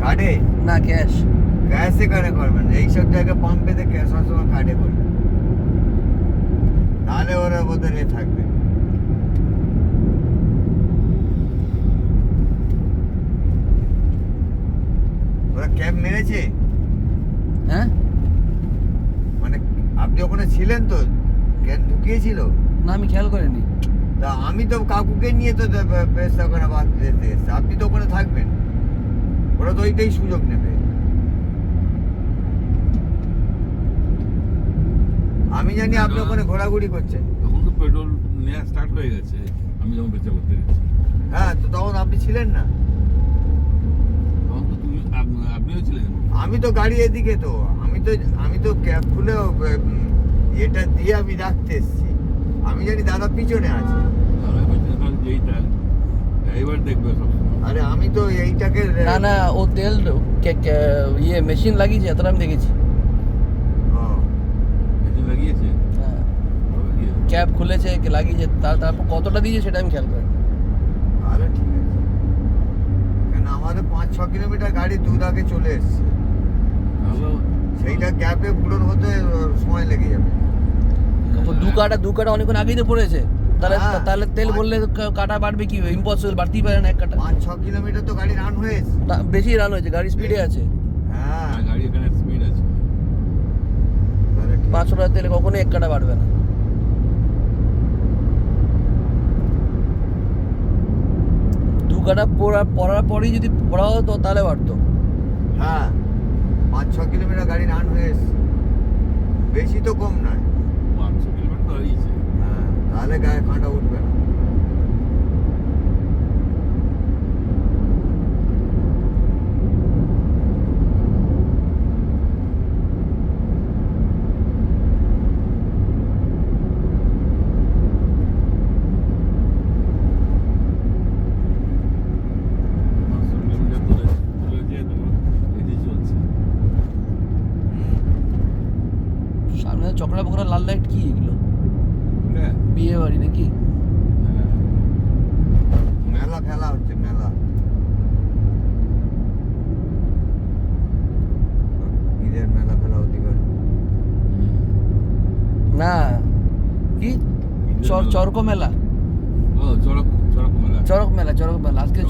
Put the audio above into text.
কার্ডে না ক্যাশ। ক্যাশে কার্ডে করবেন, এইসব জায়গায় পাম্পেতে ক্যাশ সবসময় কার্ডে করবেন, তাহলে ওরা ওদের এ থাকবে। ওরা ক্যাব মেরেছে হ্যাঁ মানে আপনি ওখানে ছিলেন তো, ক্যাব ঢুকিয়েছিল? না আমি খেয়াল করিনি। তা আমি তো কাকুকে নিয়ে তো পেশা করে বাদ দিতে এসছি, আপনি তো ওখানে থাকবেন, ওরা তো ওইটাই সুযোগ নেবে। আমি জানি আপনি ওখানে ঘোরাঘুরি করছেন। তখন তো পেট্রোল নেওয়া স্টার্ট হয়ে গেছে, আমি যখন বেচা করতে গেছি। হ্যাঁ, তো তখন আপনি ছিলেন না। তখন তো তুমি আপনিও ছিলেন। আমি তো গাড়ি এদিকে, তো আমি তো ক্যাব খুলে এটা দিয়ে আমি রাখতে এসছি, আমি জানি দাদা পিছনে আছে। তাহলে পেছনে তাহলে যেই তার ড্রাইভার দেখবে সবসময়। আরে আমি তো এইটাকে না না ও তেল ইয়ে মেশিন লাগিয়েছে, এতটা আমি দেখেছি। ও, মেশিন লাগিয়েছে। হ্যাঁ তবে কি আছে? ক্যাব খুলেছে লাগিয়েছে, তারপর কতটা দিয়েছে সেটা আমি খেয়াল করি। তাহলে ঠিক আছে, কেন আমাদের 5-6 কিলোমিটার গাড়ি দুধ আগে চলে এসছে, তাহলে সেইটা ক্যাবে পূরণ হতে সময় লেগে যাবে। দু কাটা অনেকক্ষণ আগেই তো পড়েছে, তাহলে হ্যাঁ। তাহলে তেল বললে কাটা বাড়বে কি, ইম্পসিবল, বাড়তেই পারে না এক কাটা। 5-6 কিলোমিটার তো গাড়ি রান হয়ে এসছে। বেশি রান হয়েছে, গাড়ি স্পিডে আছে। হ্যাঁ, গাড়ি এখানে স্পিড আছে। তাহলে ঠিক আছে। 500 টাকা তেলে কখনোই এক কাটা বাড়বে না। দু কাটা পড়ার পরেই যদি পড়া হতো তাহলে বাড়তো। হ্যাঁ, 5-6 কিলোমিটার গাড়ি রান হয়ে এসছে, বেশি তো কম নয়। 500 কিলোমিটার তো হারিয়েছে। হ্যাঁ, তাহলে গায়ে কাঁটা উঠবে না। সামনে চকরা পকরা লাল লাইট কি এগুলো? বিয়ে বাড়ি নাকি? মেলা ফেলা হচ্ছে, মেলা। ঈদের মেলা ফেলা হতে পারে। না কি চরক মেলা, চরক মেলা। চরক মেলা আজকে